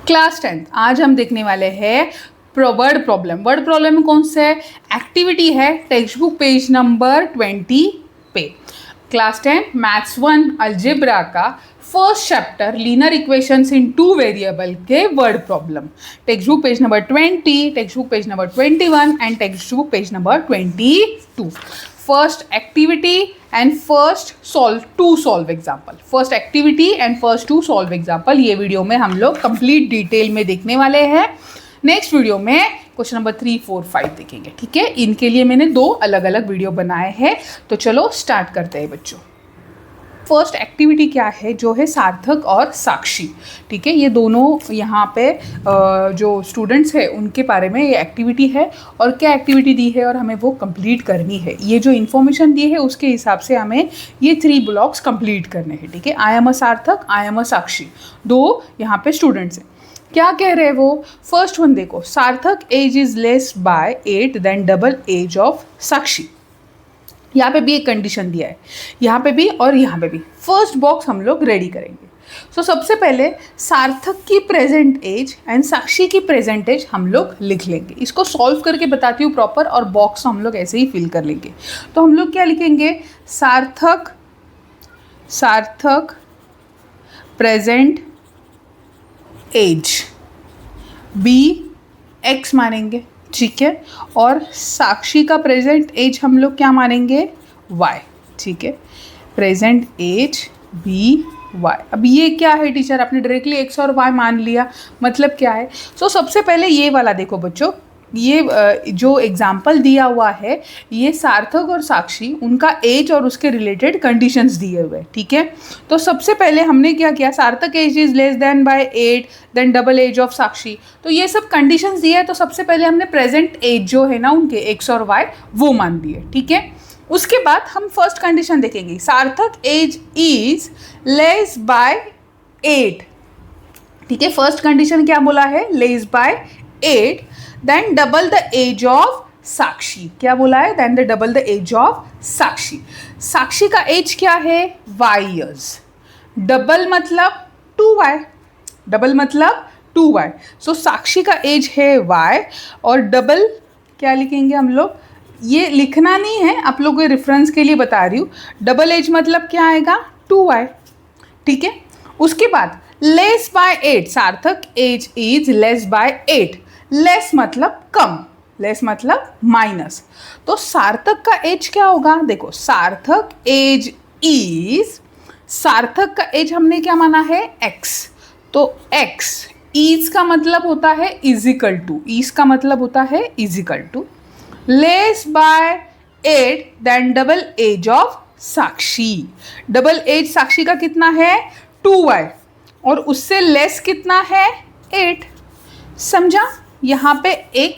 Class 10 आज हम देखने वाले हैं वर्ड प्रॉब्लम। वर्ड प्रॉब्लम में कौन सा है? एक्टिविटी है टेक्स्ट बुक पेज नंबर 20 पे। क्लास 10 मैथ्स 1 अलजेब्रा का first chapter linear equations in two variable के word problem. Text book page number 20, text book page number 21 and text book page number 22। First activity and first solve example. First activity and first two solve example ये video में हम लोग complete detail में देखने वाले हैं। Next video में question number 3, 4, 5 देखेंगे। ठीक है, इनके लिए मैंने 2 अलग अलग वीडियो बनाए हैं। तो चलो स्टार्ट करते हैं बच्चों। फर्स्ट एक्टिविटी क्या है? जो है सार्थक और साक्षी। ठीक है, ये दोनों यहाँ पे जो स्टूडेंट्स हैं उनके बारे में ये एक्टिविटी है और क्या एक्टिविटी दी है और हमें वो कंप्लीट करनी है। ये जो इन्फॉर्मेशन दी है उसके हिसाब से हमें ये 3 ब्लॉक्स कंप्लीट करने हैं। ठीक है, आई एम अ सार्थक, आई एम अ साक्षी, 2 यहाँ पे स्टूडेंट्स हैं। क्या कह रहे हैं वो? फर्स्ट वन देखो, Sarthak age is less by 8 than double age of Sakshi. यहाँ पे भी एक कंडीशन दिया है, यहाँ पे भी और यहाँ पे भी। फर्स्ट बॉक्स हम लोग रेडी करेंगे। सो सबसे पहले सार्थक की प्रेजेंट एज एंड साक्षी की प्रेजेंट एज हम लोग लिख लेंगे। इसको सॉल्व करके बताती हूँ प्रॉपर, और बॉक्स हम लोग ऐसे ही फिल कर लेंगे। तो हम लोग क्या लिखेंगे? सार्थक प्रेजेंट एज बी एक्स मानेंगे। ठीक है, और साक्षी का प्रेजेंट एज हम लोग क्या मानेंगे? वाई। ठीक है, प्रेजेंट एज बी वाई। अब ये क्या है टीचर? आपने डायरेक्टली एक्स और वाई मान लिया, मतलब क्या है? सो सबसे पहले ये वाला देखो बच्चों, ये जो एग्जाम्पल दिया हुआ है ये सार्थक और साक्षी उनका एज और उसके रिलेटेड कंडीशंस दिए हुए हैं। ठीक है, तो सबसे पहले हमने क्या किया? Sarthak age is less than by 8 than double age of Sakshi. तो ये सब कंडीशंस दिए हैं, तो सबसे पहले हमने प्रेजेंट एज जो है ना उनके एक्स और वाई वो मान दिए। ठीक है, उसके बाद हम फर्स्ट कंडीशन देखेंगे। सार्थक एज इज लेस बाय 8। ठीक है, फर्स्ट कंडीशन क्या बोला है? Less by 8 than double the age of Sakshi. क्या बोला है? Than the double the age of Sakshi. Sakshi का एज क्या है? y years। डबल मतलब 2y, डबल मतलब 2y। सो साक्षी का एज है y और डबल क्या लिखेंगे हम लोग? ये लिखना नहीं है, आप लोगों के रेफरेंस के लिए बता रही हूँ। डबल एज मतलब क्या आएगा? 2y। ठीक है, उसके बाद less by 8। Sarthak age is less by 8। Less मतलब कम, लेस मतलब माइनस। तो सार्थक का एज क्या होगा? देखो, सार्थक एज इज, सार्थक का एज हमने क्या माना है? x। तो x इज का मतलब होता है इजिकल टू, इज का मतलब होता है is equal to less by 8 than double age of Sakshi. Double age Sakshi का कितना है? 2y, और उससे लेस कितना है? 8। समझा? यहाँ पे एक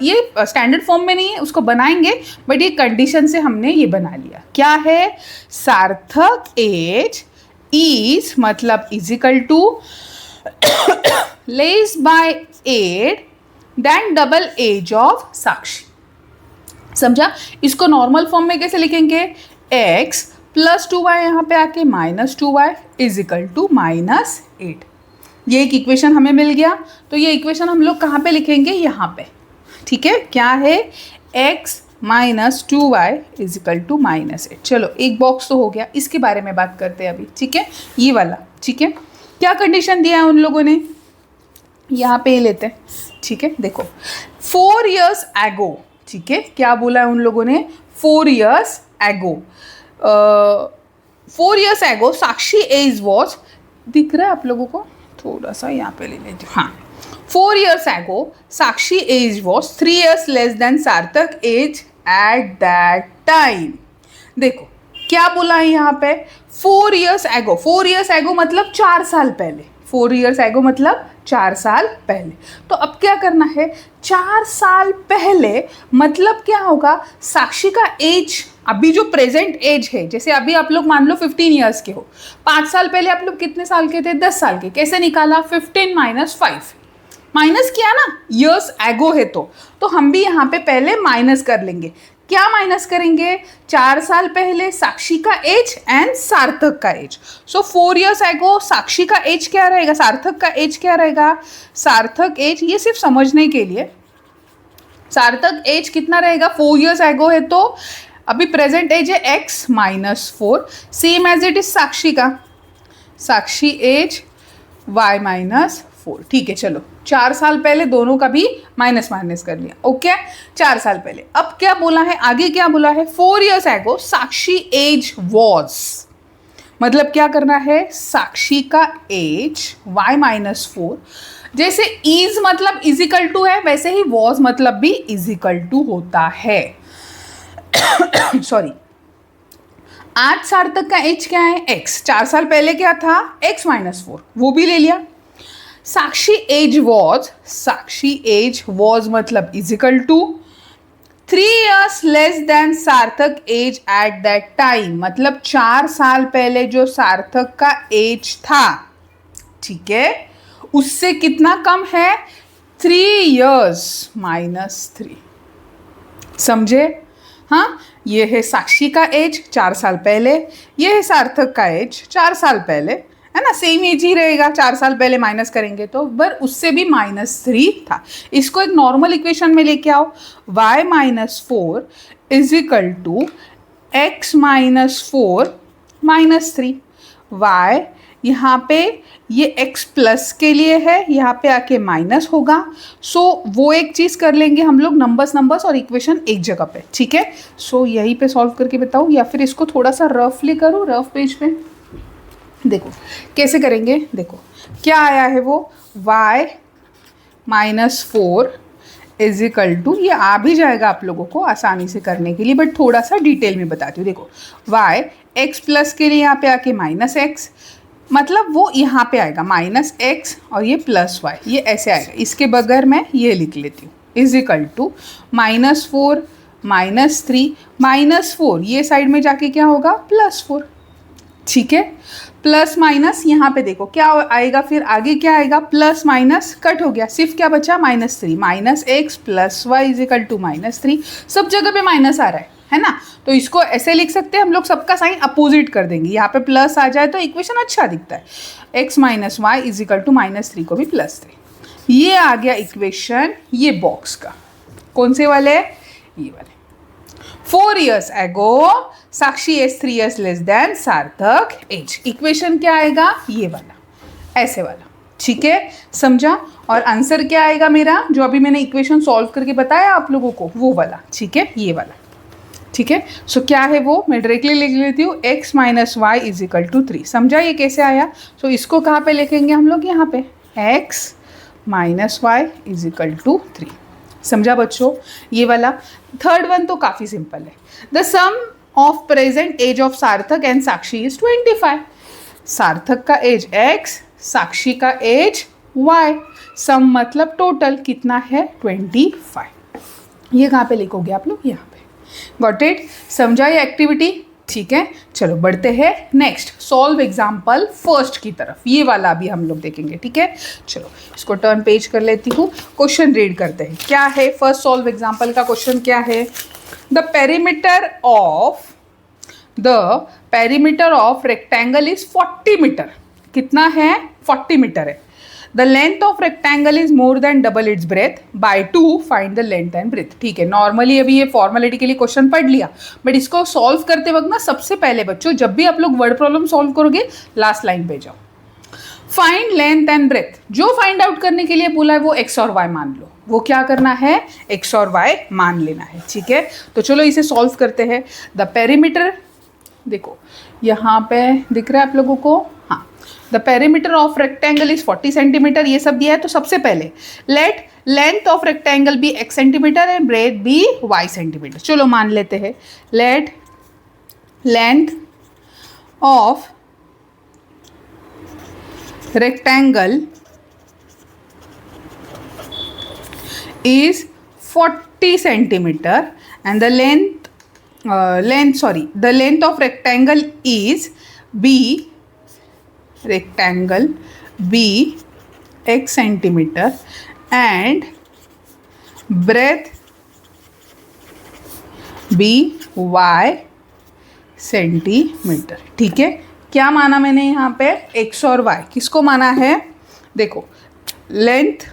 ये स्टैंडर्ड फॉर्म में नहीं है, उसको बनाएंगे, बट ये कंडीशन से हमने ये बना लिया। क्या है? सार्थक एज इज मतलब is equal to less by 8 than double age of Sakshi. समझा? इसको नॉर्मल फॉर्म में कैसे लिखेंगे? x प्लस 2y यहाँ पे आके minus 2y is equal to minus 8। ये एक इक्वेशन हमें मिल गया। तो ये इक्वेशन हम लोग कहाँ पे लिखेंगे? यहाँ पे। ठीक है, क्या है? x minus 2y is equal to minus 8। चलो, एक बॉक्स तो हो गया, इसके बारे में बात करते हैं अभी। ठीक है, ये वाला। ठीक है, क्या कंडीशन दिया है उन लोगों ने? यहाँ पे लेते हैं। ठीक है, देखो 4 years ago। ठीक है, क्या बोला है उन लोगों ने? 4 years ago। 4 years ago Sakshi age was, दिख रहा है आप लोगों को? थोड़ा सा यहाँ पे ले लेते हैं। हाँ, 4 years ago Sakshi age was 3 years less than Sarthak age at that time. देखो क्या बोला है यहाँ पे? 4 years ago। 4 years ago मतलब 4 साल पहले। 4 years ago मतलब 4 साल पहले। तो अब क्या करना है? 4 साल पहले मतलब क्या होगा? साक्षी का एज, अभी जो प्रेजेंट एज है, जैसे अभी आप लोग मान लो 15 इयर्स के हो, 5 साल पहले आप लोग कितने साल के थे? 10 साल के। कैसे निकाला? 15 माइनस 5, माइनस किया ना, इयर्स एगो है तो हम भी यहाँ पे पहले माइनस कर लेंगे। क्या माइनस करेंगे? 4 साल पहले साक्षी का एज एंड सार्थक का एज। सो 4 years एगो साक्षी का एज क्या रहेगा, सार्थक का एज क्या रहेगा? सार्थक एज, ये सिर्फ समझने के लिए, सार्थक एज कितना रहेगा? 4 years एगो है तो अभी प्रेजेंट एज है x -4, same age it is Sakshi का, साक्षी एज y -4। ठीक है, चलो 4 साल पहले दोनों का भी माइनस माइनस कर लिया। ओके, 4 साल पहले। अब क्या बोला है, आगे क्या बोला है? 4 years एगो साक्षी एज वॉज, मतलब क्या करना है? साक्षी का एज y -4, जैसे इज मतलब इजिकल टू है, वैसे ही वॉज मतलब भी इजिकल टू होता है। सॉरी, आज सार्थक का एज क्या है? x। 4 साल पहले क्या था? x -4, वो भी ले लिया। Sakshi age was, Sakshi age was मतलब is equal to 3 years less than Sarthak age at that time, मतलब 4 साल पहले जो सार्थक का एज था, ठीक है, उससे कितना कम है? 3 years -3। समझे? हाँ, ये है साक्षी का एज 4 साल पहले, ये है सार्थक का एज 4 साल पहले, है ना, सेम एज ही रहेगा। 4 साल पहले माइनस करेंगे तो पर उससे भी -3 था। इसको एक नॉर्मल इक्वेशन में लेके आओ, y -4 is equal to x -4 -3। y यहाँ पे ये x प्लस के लिए है, यहाँ पे आके माइनस होगा। सो वो एक चीज़ कर लेंगे हम लोग, नंबर्स और इक्वेशन एक जगह पे, ठीक है। सो यहीं पे सॉल्व करके बताऊँ या फिर इसको थोड़ा सा रफली करूँ, रफ पेज पे? देखो कैसे करेंगे, देखो क्या आया है वो, y -4 इज इक्वल टू, ये आ भी जाएगा आप लोगों को आसानी से करने के लिए, बट थोड़ा सा डिटेल में बताती हूँ। देखो y x प्लस के लिए यहाँ पे आके -x, मतलब वो यहाँ पे आएगा -x और ये +y, ये ऐसे आएगा। इसके बगैर मैं ये लिख लेती हूँ, इज इक्वल टू -4 -3 -4, ये साइड में जाके क्या होगा? +4, ठीक है। प्लस माइनस यहाँ पे देखो क्या आएगा, फिर आगे क्या आएगा? प्लस माइनस कट हो गया, सिर्फ क्या बचा? -3 -x + y = -3। सब जगह पे माइनस आ रहा है ना, तो इसको ऐसे लिख सकते हैं हम लोग, सबका साइन अपोजिट कर देंगे। यहाँ पे प्लस आ जाए तो इक्वेशन अच्छा दिखता है, x - y = -3 को भी +3। ये आ गया इक्वेशन ये बॉक्स का। कौन से वाले? ये वाले। 4 years ago Sakshi as 3 years less than Sarthak as. Equation क्या आएगा? ये वाला, ऐसे वाला, ठीक है, समझा। और आंसर क्या आएगा मेरा, जो अभी मैंने इक्वेशन सॉल्व करके बताया आप लोगों को, वो वाला, ठीक है, ये वाला, ठीक है। सो क्या है वो, मैं डायरेक्टली लिख लेती हूँ, x - y = 3। समझा ये कैसे आया? सो इसको कहाँ पे लिखेंगे हम लोग? यहाँ पे, x - y = 3। समझा बच्चों? ये वाला। थर्ड वन तो काफ़ी सिंपल है। The sum of present age of Sarthak and Sakshi is 25। Sarthak का एज x, साक्षी का एज y, सम मतलब टोटल कितना है? 25। ये कहाँ पे लिखोगे आप लोग? यहाँ पे। Got it? समझा ये एक्टिविटी? ठीक है, चलो बढ़ते हैं नेक्स्ट, सॉल्व एग्जाम्पल फर्स्ट की तरफ। ये वाला अभी हम लोग देखेंगे, ठीक है। चलो इसको टर्न पेज कर लेती हूँ, क्वेश्चन रीड करते हैं। क्या है फर्स्ट सॉल्व एग्जाम्पल का क्वेश्चन? क्या है? The perimeter of rectangle is 40 metre. कितना है? 40 मीटर है। The length of rectangle is more than double its breadth, by 2 find the length and breadth. ठीक है, नॉर्मली अभी ये फॉर्मेलिटी के लिए क्वेश्चन पढ़ लिया, बट इसको सॉल्व करते वक्त ना, सबसे पहले बच्चों जब भी आप लोग वर्ड प्रॉब्लम सॉल्व करोगे, लास्ट लाइन पे जाओ, फाइंड लेंथ एंड ब्रेथ। जो फाइंड आउट करने के लिए बोला है वो एक्स और वाई मान लो। वो क्या करना है? एक्स और वाई मान लेना है, ठीक है। तो चलो इसे सॉल्व करते हैं। द पेरीमीटर, देखो यहाँ पे दिख रहा है आप लोगों को, हाँ, the perimeter of rectangle is 40 centimetre, ये सब दिया है। तो सबसे पहले let length of rectangle be x centimetre and breadth be y centimetre. चलो मान लेते हैं, let length of rectangle is 40 centimeter and the length of rectangle is rectangle b x centimeter and breadth BY centimetre. ठीक है, क्या माना मैंने यहाँ पे, x और y। किसको माना है, देखो length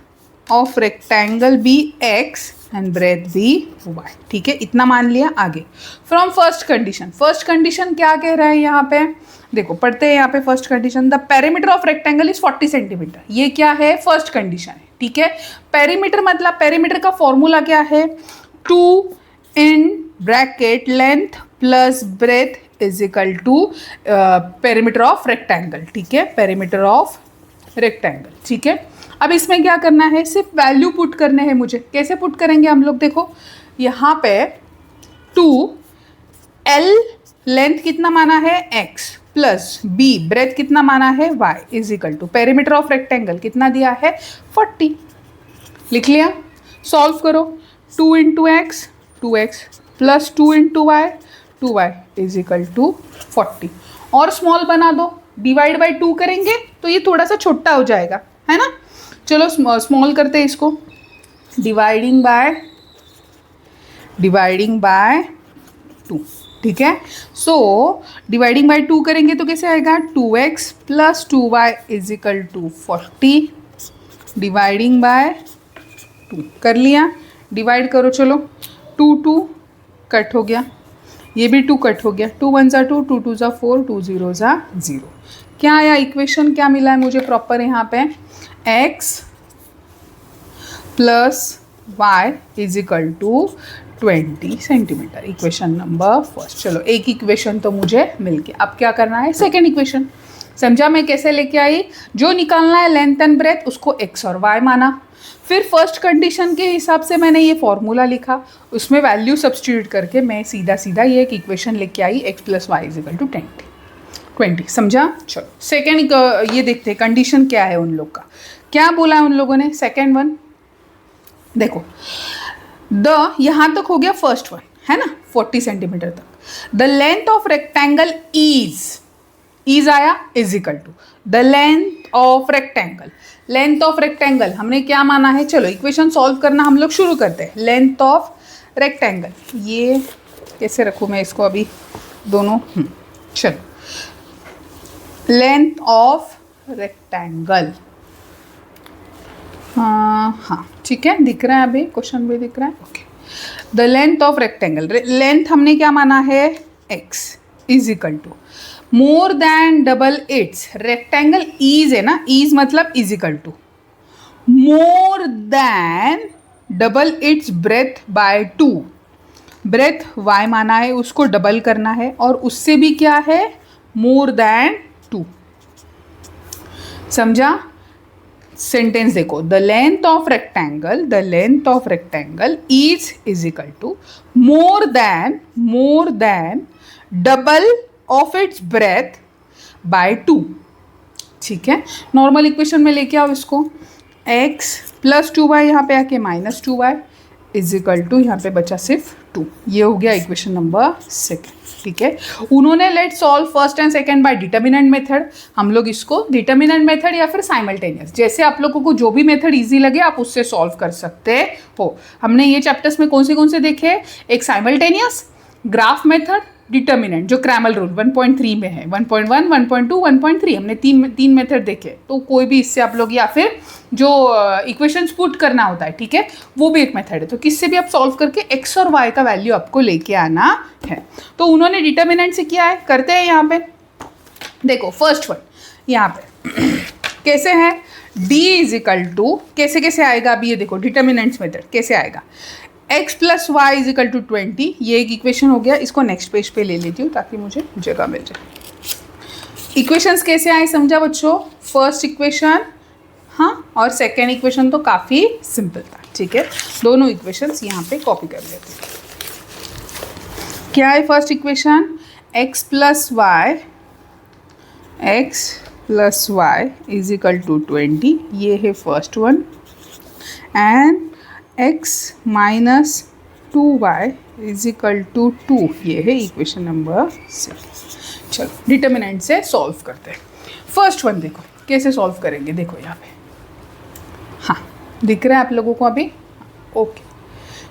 of rectangle be x and breadth be y। ठीक है, इतना मान लिया। आगे from first condition, first condition क्या कह रहा है यहाँ पे, देखो पढ़ते हैं यहाँ पे first condition, the perimeter of rectangle is 40 centimetre. ये क्या है, फर्स्ट कंडीशन है। ठीक है, पेरीमीटर मतलब पेरीमीटर का फॉर्मूला क्या है, 2 in bracket length plus breadth is equal to perimeter of rectangle. ठीक है, पेरीमीटर ऑफ रेक्टेंगल। ठीक है, अब इसमें क्या करना है, सिर्फ वैल्यू पुट करने हैं मुझे। कैसे पुट करेंगे हम लोग, देखो यहाँ पे 2L लेंथ कितना माना है x प्लस B ब्रेथ कितना माना है y is equal to perimeter of rectangle कितना दिया है 40। लिख लिया, सॉल्व करो, 2 into x 2x plus 2 into y 2y is equal to 40। और स्मॉल बना दो, डिवाइड बाई 2 करेंगे तो ये थोड़ा सा छोटा हो जाएगा, है ना। चलो स्मॉल करते हैं इसको, डिवाइडिंग बाय 2। ठीक है, सो डिवाइडिंग बाय 2 करेंगे तो कैसे आएगा, 2x plus 2y is equal to 40 dividing by 2 कर लिया। डिवाइड करो, चलो 2 कट हो गया, ये भी 2 कट हो गया, 2 1 ज़ा 2 2 2 ज़ा 4 2 0 ज़ा 0। क्या आया इक्वेशन, क्या मिला है मुझे प्रॉपर यहाँ पे, x plus y is equal to 20 centimetre. Equation number first. चलो एक इक्वेशन तो मुझे मिल गया, अब क्या करना है, सेकेंड इक्वेशन। समझा मैं कैसे लेके आई, जो निकालना है लेंथ एंड ब्रेथ उसको x और y माना, फिर फर्स्ट कंडीशन के हिसाब से मैंने ये फॉर्मूला लिखा, उसमें वैल्यू सब्स्टिट्यूट करके मैं सीधा ये एक इक्वेशन लेके आई, x plus y is equal to 20। समझा। चलो सेकेंड ये देखते हैं कंडीशन क्या है उन लोग का, क्या बोला है उन लोगों ने। सेकेंड वन देखो, द यहाँ तक हो गया फर्स्ट वन, है ना, 40 सेंटीमीटर तक। The length of rectangle is आया is equal to the length of rectangle. Length of rectangle हमने क्या माना है, चलो इक्वेशन सॉल्व करना हम लोग शुरू करते हैं। लेंथ ऑफ रेक्टेंगल, ये कैसे रखूँ मैं इसको अभी दोनों, चलो लेंथ ऑफ रेक्टेंगल, हाँ ठीक है, दिख रहा है अभी, क्वेश्चन भी दिख रहा है। Okay, the length of rectangle, length हमने क्या माना है x is equal to more than double its, rectangle is है ना, इज मतलब is equal to more than double its breadth by 2। Breadth y माना है, उसको डबल करना है, और उससे भी क्या है, मोर देन 2। समझा। सेंटेंस देखो, the length of rectangle is equal to more than double of its breadth by 2। ठीक है, नॉर्मल इक्वेशन में लेके आओ इसको, x प्लस 2y यहाँ पे आके minus 2y is equal to यहाँ पे बचा सिर्फ 2। ये हो गया इक्वेशन नंबर सेकेंड। ठीक है, उन्होंने let solve first and second by determinant method, हम लोग इसको डिटर्मिनेंट मेथड या फिर साइमल्टेनियस, जैसे आप लोगों को जो भी मेथड इजी लगे आप उससे सॉल्व कर सकते हो। हमने ये चैप्टर्स में कौन से देखे, एक साइमल्टेनियस, ग्राफ मेथड, डिटर्मिनेंट जो क्रैमल रूल 1.3 में है, 1.1 1.2 1.3 हमने तीन मेथड देखे। तो कोई भी इससे आप लोग, या फिर जो इक्वेशंस पुट करना होता है, ठीक है, वो भी एक मेथड है। तो किससे भी आप सॉल्व करके x और y का वैल्यू आपको लेके आना है। तो उन्होंने डिटर्मिनेंट से किया है, करते हैं यहाँ पे। देखो फर्स्ट वन यहाँ पे कैसे है, d इज इक्वल टू, कैसे आएगा अभी ये देखो, डिटर्मिनेंट्स मेथड कैसे आएगा, x plus y is equal to 20। ये एक इक्वेशन हो गया, इसको नेक्स्ट पेज पे ले लेती हूँ ताकि मुझे जगह मिल जाए। इक्वेशंस कैसे आए समझा बच्चों, फर्स्ट इक्वेशन, हाँ, और सेकेंड इक्वेशन तो काफ़ी सिंपल था। ठीक है, दोनों इक्वेशंस यहाँ पे कॉपी कर लेते हैं। क्या है first equation, x plus y is equal to 20, ये है first one, and x minus 2y is equal to 2, ये है इक्वेशन नंबर 6। चलो डिटर्मिनेंट से सॉल्व करते हैं। फर्स्ट वन देखो कैसे सॉल्व करेंगे, देखो यहाँ पे, हाँ दिख रहा है आप लोगों को अभी, ओके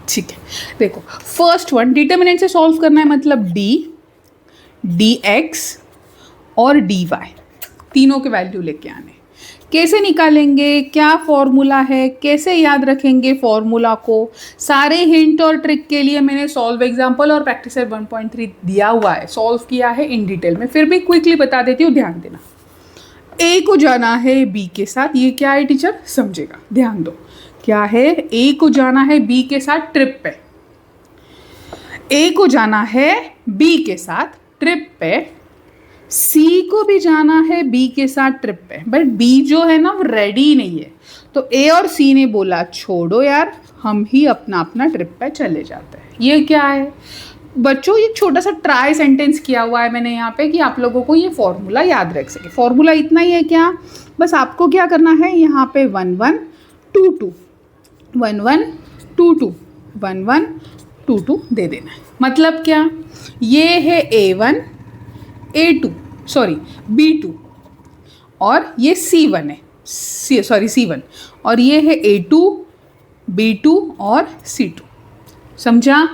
ठीक है। देखो फर्स्ट वन डिटर्मिनेंट से सॉल्व करना है, मतलब डी एक्स और डी वाई तीनों के वैल्यू लेके आने। कैसे निकालेंगे, क्या फॉर्मूला है, कैसे याद रखेंगे फॉर्मूला को, सारे हिंट और ट्रिक के लिए मैंने सॉल्व एग्जाम्पल और प्रैक्टिस सेट 1.3 दिया हुआ है, सॉल्व किया है इन डिटेल में, फिर भी क्विकली बता देती हूँ, ध्यान देना। ए को जाना है बी के साथ, ये क्या है टीचर समझेगा, ध्यान दो क्या है। ए को जाना है बी के साथ ट्रिप पे, ए को जाना है बी के साथ ट्रिप पे, सी को भी जाना है बी के साथ ट्रिप पे, बट बी जो है ना वो रेडी नहीं है, तो ए और सी ने बोला छोड़ो यार, हम ही अपना अपना ट्रिप पे चले जाते हैं। ये क्या है बच्चों, ये छोटा सा ट्राई सेंटेंस किया हुआ है मैंने यहाँ पे कि आप लोगों को ये फॉर्मूला याद रख सके। फॉर्मूला इतना ही है क्या, बस आपको क्या करना है, यहाँ पे 1 1 2 2 1 1 2 2 1 1 2 2 दे देना है। मतलब क्या, ये है A1 A2 सॉरी B2 और ये C1 है, C1 और ये है A2 B2 और C2। समझा,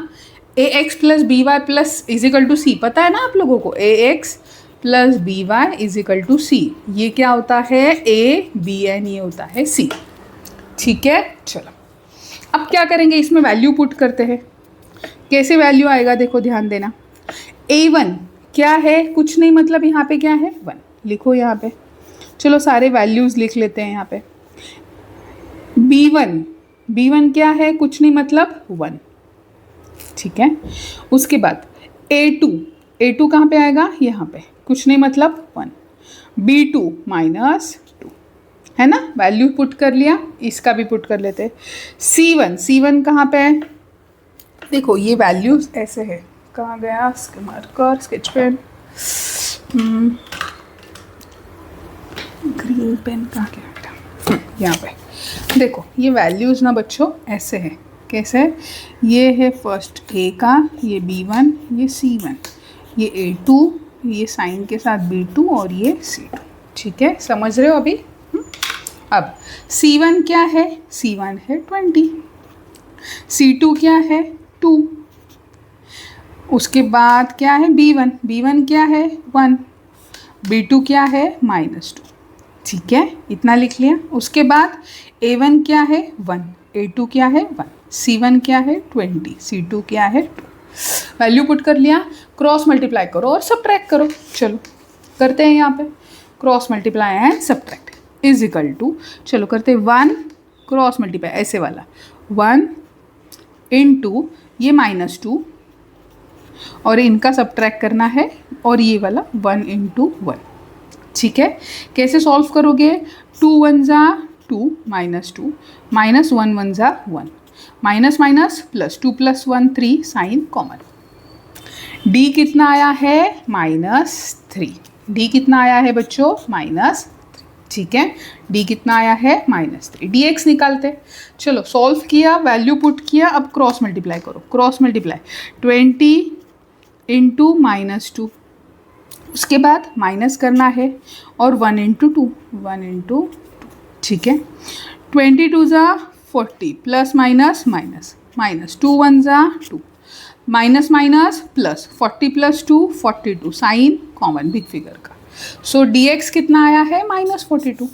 AX plus BY plus is equal to C, पता है ना आप लोगों को, AX plus BY is equal to C, ये क्या होता है ABN, ये होता है C। ठीक है, चलो अब क्या करेंगे, इसमें वैल्यू पुट करते हैं। कैसे वैल्यू आएगा देखो ध्यान देना। A1 क्या है, कुछ नहीं, मतलब यहाँ पे क्या है 1, लिखो यहाँ पे, चलो सारे वैल्यूज़ लिख लेते हैं यहाँ पे। B1 क्या है, कुछ नहीं, मतलब 1, ठीक है। उसके बाद A2 कहाँ पे आएगा, यहाँ पे, कुछ नहीं मतलब 1। B2 -2 है ना, वैल्यू पुट कर लिया, इसका भी पुट कर लेते हैं। C1 कहाँ पे है, देखो ये वैल्यूज ऐसे है, कहाँ गया marker sketch pen, green pen कहाँ गया, यहाँ पे देखो ये वैल्यूज़ ना बच्चों ऐसे है। कैसे, ये है फर्स्ट A का, ये B1, ये C1, ये A2, ये साइन के साथ B2 और ये C2। ठीक है, समझ रहे हो अभी। अब C1 क्या है, C1 है 20, C2 क्या है 2, उसके बाद क्या है B1 क्या है 1, B2 क्या है -2। ठीक है, इतना लिख लिया। उसके बाद A1 क्या है 1, A2 क्या है 1, C1 क्या है 20, C2 क्या है 2। वैल्यू पुट कर लिया, क्रॉस मल्टीप्लाई करो और सब्ट्रैक्ट करो। चलो करते हैं यहाँ पे, cross multiply and subtract is equal to, चलो करते हैं 1 क्रॉस मल्टीप्लाई ऐसे वाला 1 इंटू ये -2 और इनका सब्ट्रैक्ट करना है और ये वाला 1 इंटू 1। ठीक है, कैसे सॉल्व करोगे, 2 1 ज़ा 2 -2 -1 1 ज़ा 1 minus minus plus 2 + 1 3 sign common. D कितना आया है -3, डी कितना आया है बच्चों -3। ठीक है, डी कितना आया है -3, डी एक्स निकालते। चलो सॉल्व किया, वैल्यू पुट किया, अब क्रॉस मल्टीप्लाई करो, क्रॉस मल्टीप्लाई 20 इंटू -2, उसके बाद माइनस करना है और 1 इंटू 2 1 इंटू 2। ठीक है, 22 ज़ा 40 प्लस माइनस माइनस माइनस 2 1 ज़ा 2 minus minus plus 40 + 2 42 sign common big figure का। सो डी एक्स कितना आया है -42,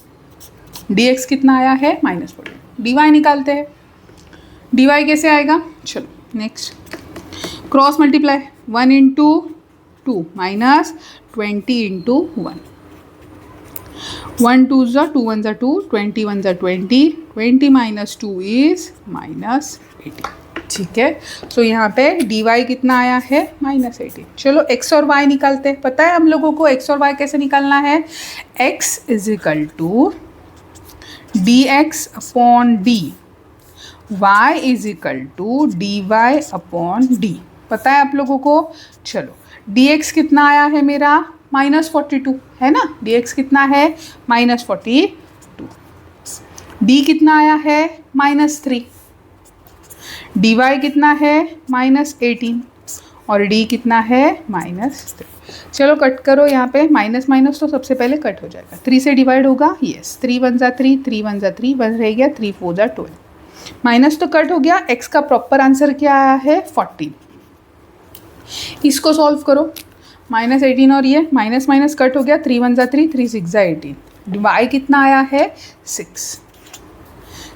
डी एक्स कितना आया है -42। डी वाई निकालते हैं, डी वाई कैसे आएगा, चलो next cross multiply 1 into 2 minus 20 into 1 1 2 ज़ा 2 1 ज़ा 2 20 1 ज़ा 20 20 -2 इज -18। ठीक है, सो यहाँ पे डी वाई कितना आया है -18। चलो एक्स और वाई निकालते हैं, पता है हम लोगों को एक्स और वाई कैसे निकालना है, x is equal to D x upon D, y is equal to D y upon D, पता है आप लोगों को। चलो डी एक्स कितना आया है मेरा -42 है ना, डी एक्स कितना है -42, डी कितना आया है -3, डी वाई कितना है -18 और डी कितना है -3। चलो कट करो, यहाँ पे माइनस माइनस तो सबसे पहले कट हो जाएगा, 3 से डिवाइड होगा, यस 3 1 ज़ा 3 3 1 ज़ा 3 1 रह गया, 3 4 ज़ा 12। माइनस तो कट हो गया, x का प्रॉपर आंसर क्या आया है 14। इसको सॉल्व करो, -18 और ये माइनस माइनस कट हो गया, 3 1 3, 3 6 18, y कितना आया है 6।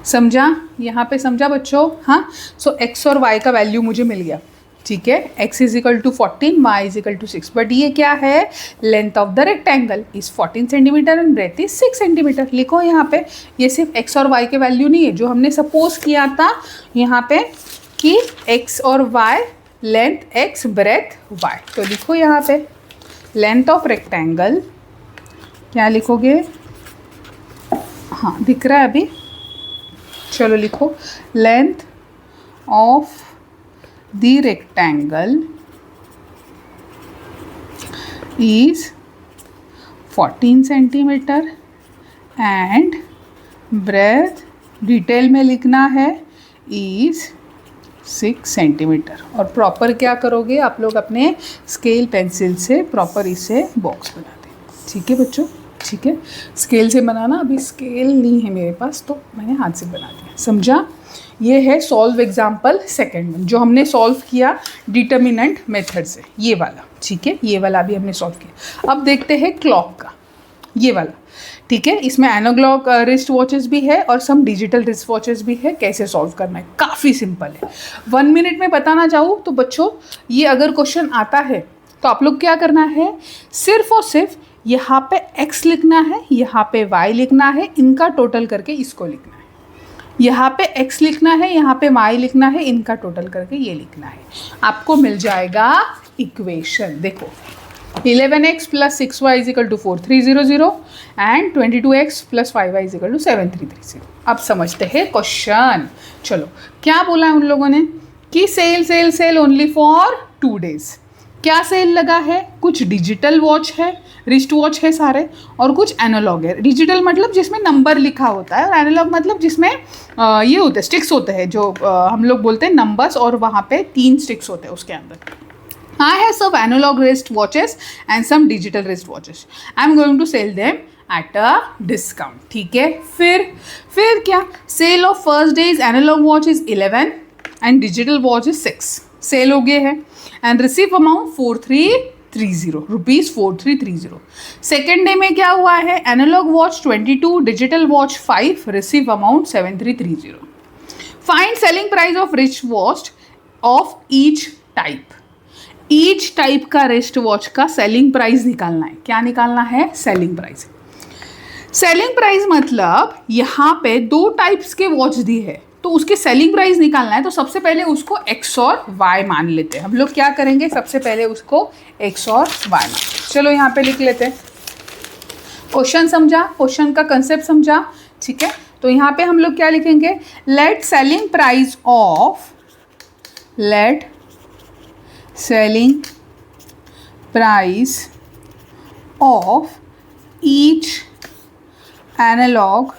समझा, यहाँ पे समझा बच्चों? हाँ, सो x और y का वैल्यू मुझे मिल गया, ठीक है। x is equal to 14, y is equal to 6, but ये क्या है, length of the rectangle is 14 centimetre and breadth is 6 centimetre. लिखो यहाँ पे, ये सिर्फ x और y के वैल्यू नहीं है जो हमने सपोज किया था यहाँ पे कि x और y, length x, breadth y। तो लिखो यहाँ पे लेंथ ऑफ रेक्टेंगल, क्या लिखोगे? हाँ दिख रहा है अभी, चलो लिखो, length of the rectangle is 14 centimetre and breadth detail में लिखना है is 6 सेंटीमीटर। और प्रॉपर क्या करोगे आप लोग, अपने स्केल पेंसिल से प्रॉपर इसे बॉक्स बना दें, ठीक है बच्चों? ठीक है, स्केल से बनाना, अभी स्केल नहीं है मेरे पास तो मैंने हाथ से बना दिया। समझा? ये है सॉल्व एग्जाम्पल सेकेंड जो हमने सॉल्व किया डिटर्मिनेंट मेथड से, ये वाला, ठीक है। ये वाला भी हमने सॉल्व किया। अब देखते हैं क्लॉक का, ये वाला, ठीक है। इसमें एनालॉग रिस्ट वॉचेस भी है और सम डिजिटल रिस्ट वॉचेस भी है। कैसे सॉल्व करना है, काफ़ी सिंपल है। 1 मिनट में बताना चाहूँ तो बच्चों, ये अगर क्वेश्चन आता है तो आप लोग क्या करना है, सिर्फ और सिर्फ यहाँ पे x लिखना है, यहाँ पे y लिखना है, इनका टोटल करके इसको लिखना है। यहाँ पे x लिखना है, यहाँ पे y लिखना है, इनका टोटल करके ये लिखना है। आपको मिल जाएगा इक्वेशन, देखो 11x + 6y = 4300 and 22x + 5y = 7330। अब समझते हैं क्वेश्चन। चलो, क्या बोला है उन लोगों ने कि sale sale sale only for 2 days। क्या सेल लगा है? कुछ डिजिटल वॉच है, रिस्ट वॉच है सारे, और कुछ एनालॉग है। डिजिटल मतलब जिसमें नंबर लिखा होता है, और एनालॉग मतलब जिसमें ये होते हैं, स्टिक्स होते हैं, जो हम लोग बोलते हैं नंबर्स, और वहाँ पे 3 स्टिक्स होते हैं उसके अंदर। I have some analog wrist watches and some digital wrist watches. I am going to sell them at a discount. ठीक है, फिर क्या? Sale of first day's analog watch is 11 and digital watch is 6. Sell हो गए हैं and receive amount 4330 rupees 4330। Second day में क्या हुआ है? Analogue watch 22, digital watch 5, receive amount 7330। Find selling price of wrist watch of each type. Each type का wrist watch का selling price निकालना है। क्या निकालना है? Selling price. सेलिंग प्राइस मतलब यहाँ पे 2 टाइप्स के वॉच दी है तो उसकी सेलिंग प्राइस निकालना है, तो सबसे पहले उसको x और y मान लेते हैं। हम लोग क्या करेंगे, सबसे पहले उसको x और y मान। चलो यहाँ पे लिख लेते हैं। क्वेश्चन समझा, क्वेश्चन का कंसेप्ट समझा, ठीक है। तो यहाँ पे हम लोग क्या लिखेंगे, let selling price of each analogue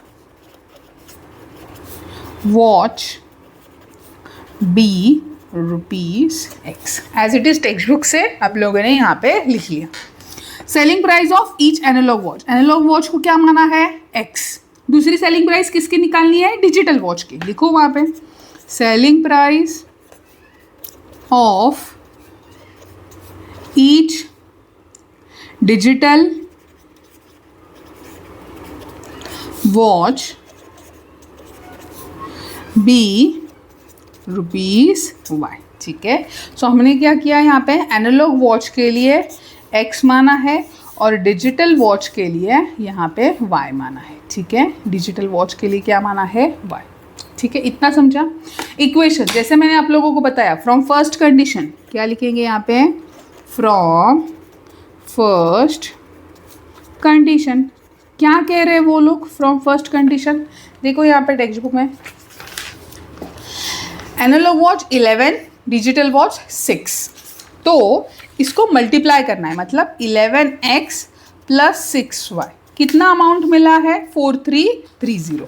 watch be ₹X। As it is text book से आप लोगों ने यहाँ पे लिख लिया। Selling price of each analogue watch, analogue watch को क्या माना है? X। दूसरी सेलिंग प्राइस किसकी निकालनी है? डिजिटल वॉच की। लिखो वहाँ पे, selling price of each digital watch be ₹Y। ठीक है, सो हमने क्या किया यहाँ पे, एनालॉग वॉच के लिए X माना है और डिजिटल वॉच के लिए यहाँ पे Y माना है। ठीक है, डिजिटल वॉच के लिए क्या माना है? Y। ठीक है, इतना समझा। इक्वेशन जैसे मैंने आप लोगों को बताया, फ्रॉम फर्स्ट कंडीशन क्या लिखेंगे यहाँ पे? From first condition. क्या कह रहे हैं वो लोग? From first condition. देखो यहाँ पे टेक्स्ट बुक में, एनालॉग वॉच 11, डिजिटल वॉच 6, तो इसको मल्टीप्लाई करना है, मतलब 11x + 6y। कितना अमाउंट मिला है? 4330।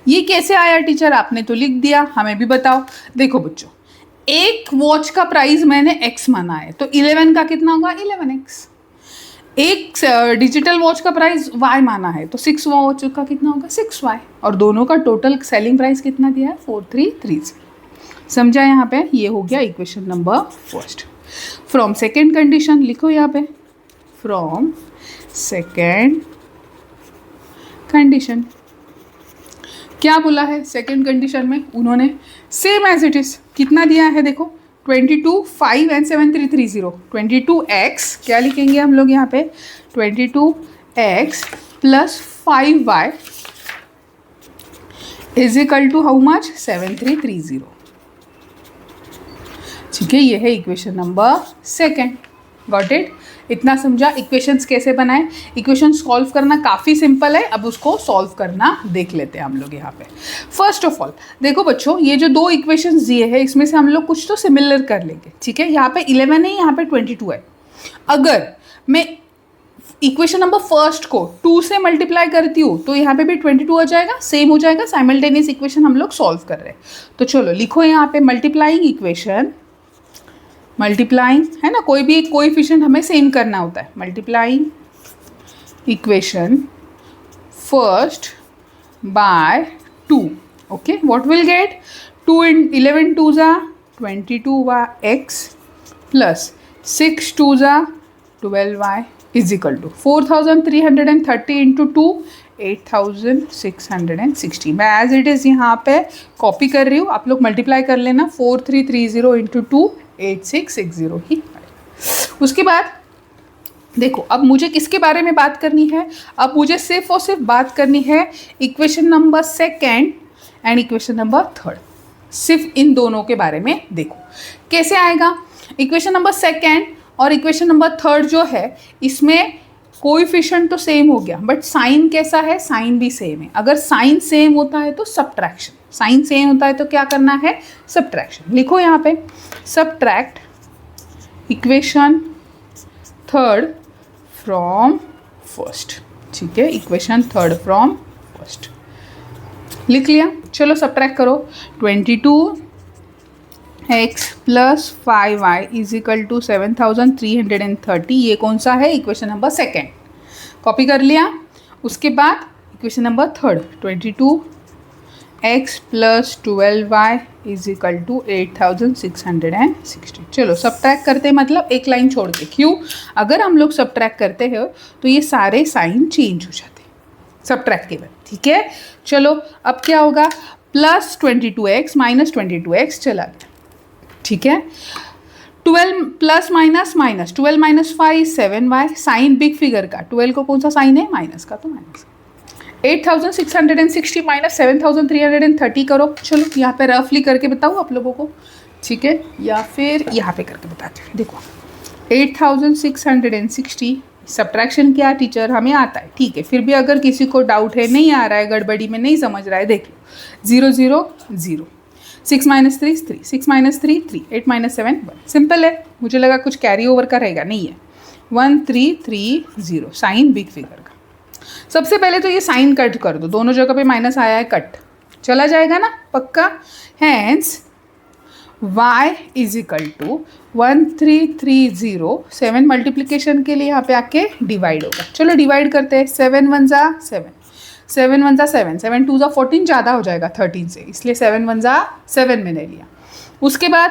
ये कैसे आया टीचर? आपने तो लिख दिया, हमें भी बताओ। देखो बच्चों, एक वॉच का प्राइस मैंने x माना है, तो 11 का कितना होगा? 11x। एक डिजिटल वॉच का प्राइस y माना है तो 6 वॉच का कितना होगा 6y, और दोनों का टोटल सेलिंग प्राइस कितना दिया है 4330। समझा यहाँ पे? ये हो गया equation number first. From second condition लिखो यहाँ पे, फ्रॉम सेकेंड कंडीशन क्या बोला है? सेकेंड कंडीशन में उन्होंने सेम एज इट इज कितना दिया है देखो, 22, 5 एंड 7330। 22x क्या लिखेंगे हम लोग यहाँ पे, 22x plus 5y is equal to how much 7330। ठीक है, ये है equation number second. Got it? इतना समझा इक्वेशंस कैसे बनाएं। इक्वेशन सॉल्व करना काफ़ी सिंपल है, अब उसको सॉल्व करना देख लेते हैं हम लोग यहाँ पे। फर्स्ट ऑफ ऑल देखो बच्चों, ये जो दो इक्वेशंस दिए हैं इसमें से हम लोग कुछ तो सिमिलर कर लेंगे। ठीक है, यहाँ पे 11 है, यहाँ पे 22 है। अगर मैं इक्वेशन नंबर फर्स्ट को 2 से मल्टीप्लाई करती हूँ तो यहाँ पे भी 22 आ जाएगा, सेम हो जाएगा। साइमल्टेनियस इक्वेशन हम लोग सॉल्व कर रहे हैं। तो चलो लिखो यहाँ पे मल्टीप्लाइंग इक्वेशन, मल्टीप्लाइंग है ना, कोई भी एक कोएफिशिएंट हमें सेम करना होता है। Multiplying equation first by 2। Okay, what will get, 2 इन 11 2 जा 22x प्लस 6 2 जा 12y is equal to 4330 into 2 8660। मैं एज इट इज़ यहाँ पे कॉपी कर रही हूँ, आप लोग मल्टीप्लाई कर लेना। 4330 इंटू 2 8660 ही। उसके बाद देखो, अब मुझे किसके बारे में बात करनी है, अब मुझे सिर्फ और सिर्फ बात करनी है equation number second and equation number third. सिर्फ इन दोनों के बारे में देखो कैसे आएगा। इक्वेशन नंबर सेकेंड और इक्वेशन नंबर थर्ड जो है इसमें कोएफिशिएंट तो सेम हो गया, बट साइन कैसा है, साइन भी सेम है। अगर साइन सेम होता है तो सब्ट्रैक्शन, साइन सेम होता है तो क्या करना है, सब्ट्रैक्शन। लिखो यहाँ पे subtract equation third from first. ठीक है, इक्वेशन थर्ड फ्रॉम फर्स्ट लिख लिया। चलो सब्ट्रैक्ट करो, 22x plus 5y is equal to 7330। ये कौन सा है, इक्वेशन नंबर सेकेंड। कॉपी कर लिया। उसके बाद equation number third, 22x plus 12y is equal to 8660। चलो सब्ट्रैक्ट करते हैं, मतलब एक लाइन छोड़ के। क्यों? अगर हम लोग सब्ट्रैक्ट करते हैं तो ये सारे साइन चेंज हो जाते हैं सब्ट्रैक्ट के बाद। ठीक है, चलो अब क्या होगा, प्लस 22x माइनस 22x चला गया। ठीक है, 12 plus minus minus 12 minus 5 7y। Sign big figure का, 12 को कौन सा साइन है, माइनस का, तो माइनस। 8660 माइनस 7330 करो। चलो यहाँ पे रफली करके बताऊँ आप लोगों को, ठीक है, या फिर यहाँ पे करके बताते हैं। देखो 8660 सब्ट्रैक्शन क्या टीचर हमें आता है, ठीक है, फिर भी अगर किसी को डाउट है, नहीं आ रहा है, गड़बड़ी में नहीं समझ रहा है, देख लो। 0 0 0, 6 माइनस 3 3, 6 माइनस 3 3, 8 माइनस 7 1। सिंपल है, मुझे लगा कुछ कैरी ओवर का रहेगा, नहीं है। 1330 साइन बिग फिगर का। सबसे पहले तो ये साइन कट कर दो, दोनों जगह पे माइनस आया है, कट चला जाएगा ना पक्का। Hence y is equal to 1330, 7 multiplication के लिए यहाँ पे आके डिवाइड होगा। चलो डिवाइड करते हैं, 7 1 जा 7, 7 1 जा 7, 7 2 जा 14, ज़्यादा हो जाएगा 13 से, इसलिए 7 1 जा 7 मैंने लिया। उसके बाद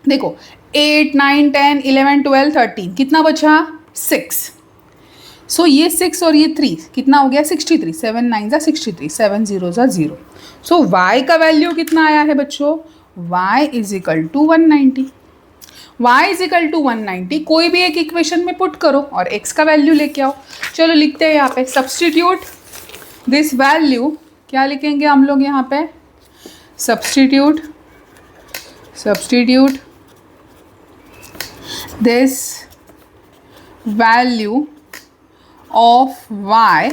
देखो 8 9 10 11 12 13, कितना बचा 6। सो ये 6 और ये 3 कितना हो गया 63, 7 9 जा 63, 7 0 जा 0। सो y का वैल्यू कितना आया है बच्चों, y is equal to 190। y is equal to 190 कोई भी एक इक्वेशन में पुट करो और x का वैल्यू लेके आओ। चलो लिखते हैं यहाँ पे, सब्सटीट्यूट दिस वैल्यू, क्या लिखेंगे हम लोग यहाँ पे, substitute this value of y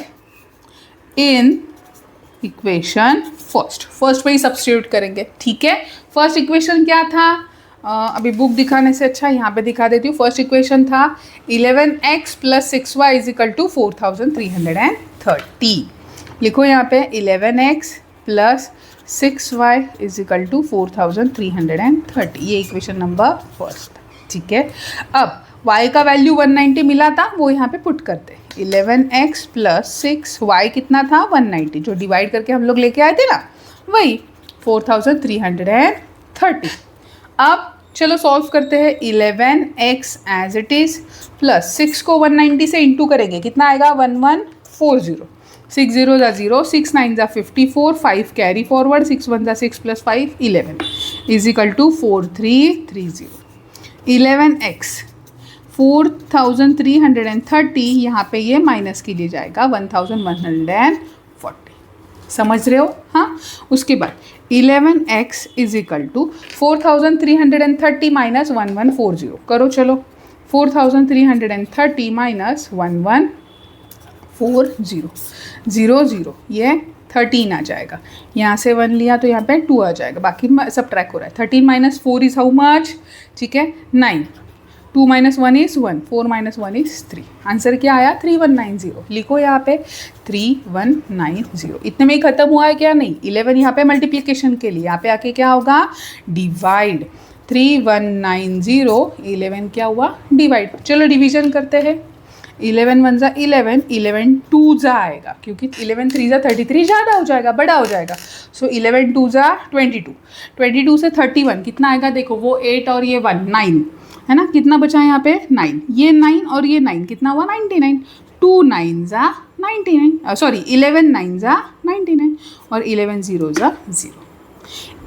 in equation first पे ही सब्सटीट्यूट करेंगे। ठीक है, फर्स्ट इक्वेशन क्या था, अभी बुक दिखाने से अच्छा यहाँ पे दिखा देती हूँ। फर्स्ट इक्वेशन था 11x plus 6y is equal to 4330। लिखो यहाँ पे 11x plus 6y is equal to 4330, ये इक्वेशन नंबर फर्स्ट। ठीक है, अब y का वैल्यू 190 मिला था, वो यहाँ पे पुट करते हैं। 11x प्लस 6, y कितना था 190, जो डिवाइड करके हम लोग लेके आए थे ना, वही 4330। अब चलो सॉल्व करते हैं। 11x as it is plus 6 को 190 से इंटू करेंगे, कितना आएगा 1140। 6 0 ज़ा 0, 6 9 ज़ा 54, 5 कैरी फॉरवर्ड, 6 1 ज़ा 6 plus 5 11 is equal to 4330। 11x 4330, यहाँ पे ये माइनस के लिए जाएगा 1140। समझ रहे हो? हाँ, उसके बाद 11x is equal to 4330 minus 1140 करो। चलो 4330 माइनस 1140, 0 0, ये 13 आ जाएगा। यहाँ से 1 लिया तो यहाँ पे 2 आ जाएगा, बाकी सब ट्रैक हो रहा है। 13 माइनस 4 इज हाउ मच? ठीक है 9, 2 minus 1 is 1, 4 minus 1 is 3। Answer क्या आया 3190। लिखो यहाँ पे 3190। इतने में ही खत्म हुआ है क्या? नहीं, 11 यहाँ पे मल्टीप्लिकेशन के लिए, यहाँ पे आके क्या होगा डिवाइड। 3190, 11 क्या हुआ डिवाइड। चलो डिवीजन करते हैं। 11 1 ज़ा 11, 11 2 ज़ा आएगा, क्योंकि 11 3 ज़ा 33 ज़्यादा हो जाएगा, बड़ा हो जाएगा। सो 11 2 ज़ा 22, 22 से 31 कितना आएगा? देखो वो 8 और ये 1 9 है ना, कितना बचा है यहाँ पे 9, ये 9 और ये 9 कितना हुआ 99। 2 9 ज़ा 99, सॉरी 11 9 ज़ा 99 और 11 0 ज़ा 0।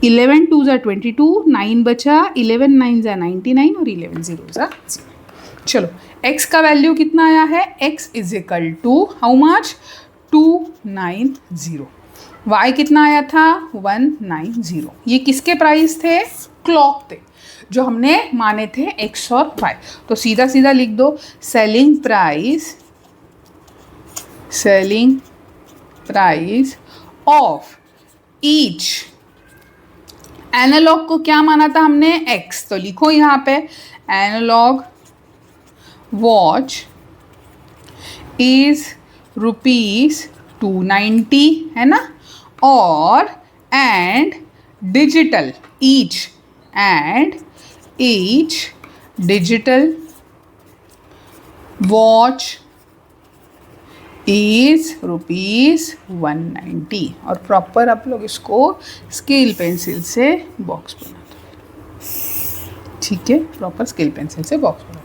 11 2 ज़ा 22, 9 बचा, 11 9 ज़ा 99 और 11 0 ज़ा 0। चलो x का वैल्यू कितना आया है? x is equal to how much 290। y कितना आया था 190। ये किसके प्राइस थे? क्लॉक थे, जो हमने माने थे x और y। तो सीधा सीधा लिख दो selling price of each. Analogue को क्या माना था हमने? x। तो लिखो यहाँ पे एनालॉग वॉच इज ₹290 है ना, और and digital each digital watch is ₹190। और प्रॉपर आप लोग इसको स्केल पेंसिल से बॉक्स बना दो। ठीक है, प्रॉपर स्केल पेंसिल से बॉक्स बना दो।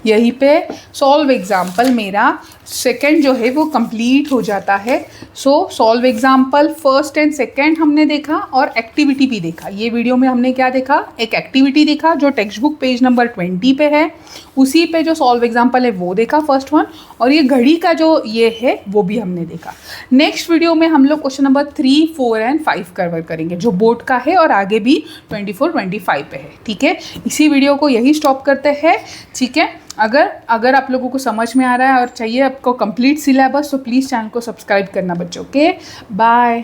यहीं पे सॉल्व एग्जाम्पल मेरा सेकंड जो है वो कंप्लीट हो जाता है। सो solve example first and second हमने देखा और एक्टिविटी भी देखा। ये वीडियो में हमने क्या देखा? एक एक्टिविटी देखा जो टेक्स्ट बुक पेज नंबर 20 पे है, उसी पे जो सॉल्व एग्जाम्पल है वो देखा फर्स्ट वन, और ये घड़ी का जो ये है वो भी हमने देखा। नेक्स्ट वीडियो में हम लोग क्वेश्चन नंबर 3, 4 एंड 5 कवर करेंगे, जो बोर्ड का है और आगे भी 24, 25 पे है। ठीक है, इसी वीडियो को यही स्टॉप करते हैं। ठीक है, अगर आप लोगों को समझ में आ रहा है और चाहिए आपको कंप्लीट सिलेबस, तो प्लीज़ चैनल को सब्सक्राइब करना बच्चों। Okay, bye.